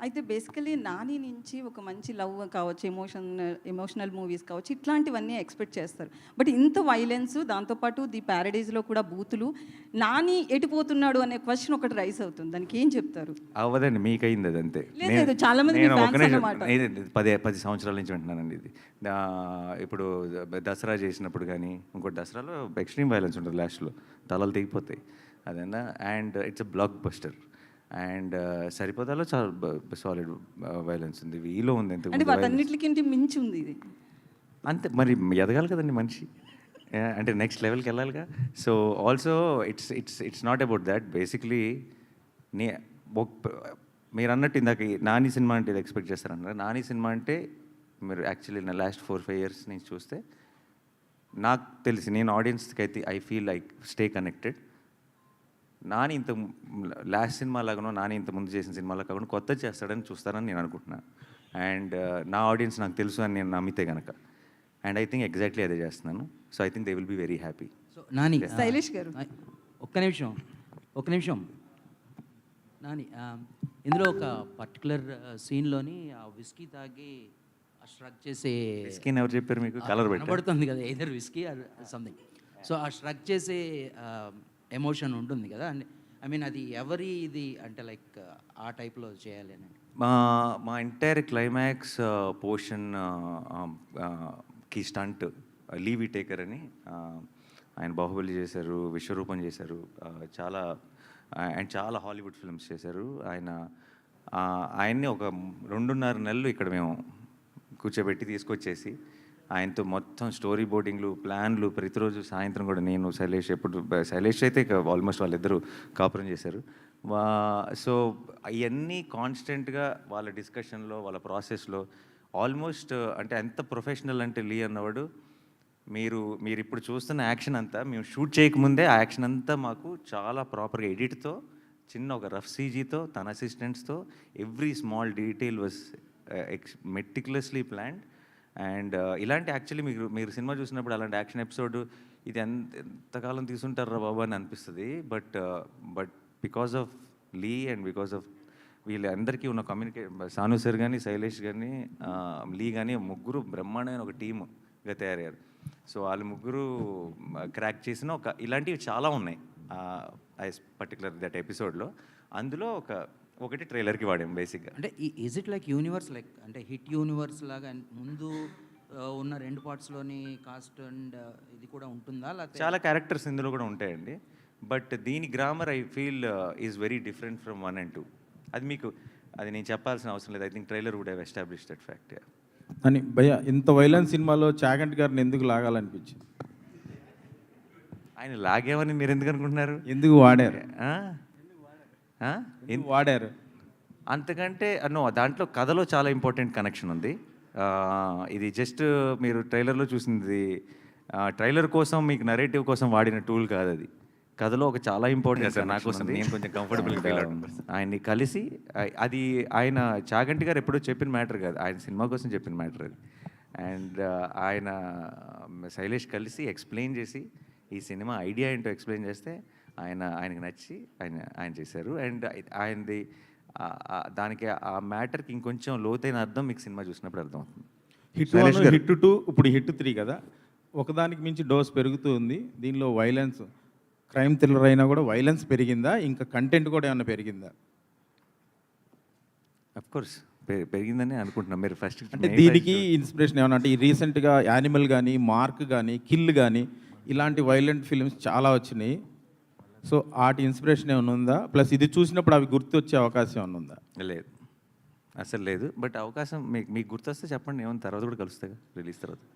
అయితే బేసికలీ 'నాని' నుంచి ఒక మంచి లవ్ కావచ్చు, ఎమోషనల్ మూవీస్ కావచ్చు, ఇట్లాంటివన్నీ ఎక్స్‌పెక్ట్ చేస్తారు. బట్ ఇంత వైలెన్స్ దాంతోపాటు ది ప్యారడైజ్‌లో కూడా బూతులు, 'నాని' ఎటుపోతున్నాడు అనే క్వెషన్ ఒకటి రైజ్ అవుతుంది. దానికి ఏం చెప్తారు? అవ్వదండి, మీకయింది అదంతే. లేదు, లేదు, చాలా మంది మీ నేను ఒక ఫ్యాన్స్ నిమిషం, అన్నమాట. ఇది 10 సంవత్సరాల నుంచి వింటున్నానండి ఇది. ఇప్పుడు దసరా చేసినప్పుడు కానీ, ఇంకోటి దసరాలో ఎక్స్ట్రీమ్ వైలెన్స్ ఉంటుంది లాస్ట్లో, తలలు తెగిపోతాయి అదన్నా. And it's a blockbuster. And సరిపోతాలో చాలా సాలిడ్ వైలెన్స్ ఉంది, వీలో ఉంది. అంటే వాటన్నిటికి మించి ఉంది ఇది. అంతే మరి, ఎదగాలి కదండి మనిషి, అంటే నెక్స్ట్ లెవెల్కి వెళ్ళాలిగా. So also it's not about that. Basically నే మీరు అన్నట్టు ఇందాక 'నాని' సినిమా అంటే ఇది ఎక్స్పెక్ట్ చేస్తారన్నారు. 'నాని' సినిమా అంటే మీరు యాక్చువల్లీ నా లాస్ట్ 4-5 ఇయర్స్ నుంచి చూస్తే నాకు తెలిసి, నేను ఆడియన్స్కి అయితే I feel like stay connected. Nani ఇంత లాస్ట్ సినిమా లాగానో, నాని ఇంత ముందు చేసిన సినిమాలో కాకుండా కొత్త చేస్తాడని చూస్తారని నేను అనుకుంటున్నాను. అండ్ నా ఆడియన్స్ నాకు తెలుసు అని నేను నమ్మితే కనుక, అండ్ ఐ థింక్ ఎగ్జాక్ట్లీ అదే చేస్తున్నాను. So I think they will be very happy. So Nani, Shailesh గారు ఒక్క నిమిషం నాని, ఇందులో ఒక పర్టికులర్ సీన్లోని ఆ విస్కీ తాగి స్ట్రక్ చేసే, స్కిన్ ఎవరు చెప్పారు మీకు? కలర్ పడుతుంది కదా, either whisky or something. So ఆ స్ట్రక్ చేసే ఎమోషన్ ఉంటుంది కదా, అండ్ ఐ మీన్ అది ఎవరి ఇది అంటే లైక్ ఆ టైప్లో చేయాలి అని. మా ఎంటైర్ క్లైమాక్స్ పోర్షన్ కి స్టంట్ లీవీ టేకర్ అని, ఆయన బాహుబలి చేశారు, విశ్వరూపం చేశారు, చాలా అండ్ చాలా హాలీవుడ్ ఫిల్మ్స్ చేశారు ఆయన. ఆయన్ని ఒక 2.5 నెలలు ఇక్కడ మేము కూర్చోబెట్టి తీసుకొచ్చేసి ఆయనతో మొత్తం స్టోరీ బోర్డింగ్లు, ప్లాన్లు, ప్రతిరోజు సాయంత్రం కూడా నేను, శైలేష్ అయితే ఆల్మోస్ట్ వాళ్ళిద్దరూ కాపురం చేశారు. సో అవన్నీ కాన్స్టెంట్గా వాళ్ళ డిస్కషన్లో, వాళ్ళ ప్రాసెస్లో ఆల్మోస్ట్ అంటే ఎంత ప్రొఫెషనల్ అంటే లీ అన్నవాడు, మీరు ఇప్పుడు చూస్తున్న యాక్షన్ అంతా మేము షూట్ చేయకముందే ఆ యాక్షన్ అంతా మాకు చాలా ప్రాపర్గా ఎడిట్తో, చిన్న ఒక రఫ్ సీజీతో, తన అసిస్టెంట్స్తో every small detail was meticulously planned. And ఇలాంటి యాక్చువల్లీ మీరు సినిమా చూసినప్పుడు అలాంటి యాక్షన్ ఎపిసోడ్ ఇది ఎంతకాలం తీసుంటారా బాబు అని అనిపిస్తుంది. బట్ బికాస్ ఆఫ్ లీ అండ్ బికాస్ ఆఫ్ వీళ్ళందరికీ ఉన్న సాను సార్ కానీ, శైలేష్ కానీ, లీ కానీ, ముగ్గురు బ్రహ్మాండమైన ఒక టీమ్గా తయారయ్యారు. సో వాళ్ళు ముగ్గురు క్రాక్ చేసిన ఇలాంటివి చాలా ఉన్నాయి పర్టికులర్ దట్ ఎపిసోడ్లో. అందులో ఒకటి ట్రైలర్కి వాడాం బేసిక్గా. అంటే is it like universe, like అంటే హిట్ యూనివర్స్ లాగా ముందు ఉన్న 2 పార్ట్స్లోని కాస్ట్ అండ్ ఇది కూడా ఉంటుందా? చాలా క్యారెక్టర్స్ ఇందులో కూడా ఉంటాయండి. బట్ దీని grammar I feel is very different from 1 and 2. అది నేను చెప్పాల్సిన అవసరం లేదు. I think trailer would have established that fact. అని భయ్య, ఇంత వైలెన్స్ సినిమాలో చాగంటి గారిని ఎందుకు లాగాలనిపించింది? ఆయన లాగేమని మీరు ఎందుకు అనుకుంటున్నారు? ఎందుకు వాడారు? వాడారు అంతకంటే దాంట్లో కథలో చాలా ఇంపార్టెంట్ కనెక్షన్ ఉంది. ఇది జస్ట్ మీరు ట్రైలర్లో చూసింది, ట్రైలర్ కోసం మీకు నరేటివ్ కోసం వాడిన టూల్ కాదు అది. కథలో ఒక చాలా ఇంపార్టెంట్ నా కోసం నేను కొంచెం కంఫర్టబుల్ ఆయన్ని కలిసి, అది ఆయన చాగంటి గారు ఎప్పుడో చెప్పిన మ్యాటర్ కాదు, ఆయన సినిమా కోసం చెప్పిన మ్యాటర్ అది. అండ్ ఆయన శైలేష్ కలిసి ఎక్స్ప్లెయిన్ చేసి, ఈ సినిమా ఐడియా ఏంటో ఎక్స్ప్లెయిన్ చేస్తే ఆయనకి నచ్చి ఆయన చేశారు. అండ్ ఆయనది దానికి ఆ మ్యాటర్కి ఇంకొంచెం లోతైన అర్థం మీకు సినిమా చూసినప్పుడు అర్థం అవుతుంది. హిట్ 2 ఇప్పుడు హిట్ 3 కదా, ఒకదానికి మించి డోస్ పెరుగుతూ ఉంది. దీనిలో వైలెన్స్, క్రైమ్ థ్రిల్లర్ అయినా కూడా వైలెన్స్ పెరిగిందా? ఇంకా కంటెంట్ కూడా ఏమైనా పెరిగిందా? అఫ్కోర్స్ పెరిగిందని అనుకుంటున్నాం. మీరు ఫస్ట్ అంటే దీనికి ఇన్స్పిరేషన్ ఏమన్నా అంటే ఈ రీసెంట్గా యానిమల్ కానీ, మార్క్ కానీ, కిల్ కానీ ఇలాంటి వైలెంట్ ఫిల్మ్స్ చాలా వచ్చినాయి. సో వాటి ఇన్స్పిరేషన్ ఏమైనా ఉందా? ప్లస్ ఇది చూసినప్పుడు అవి గుర్తొచ్చే అవకాశం ఏమైనా ఉందా? లేదు, అసలు లేదు. బట్ అవకాశం మీకు గుర్తొస్తే చెప్పండి, ఏమైనా తర్వాత కూడా కలుస్తాగా రిలీజ్ తర్వాత.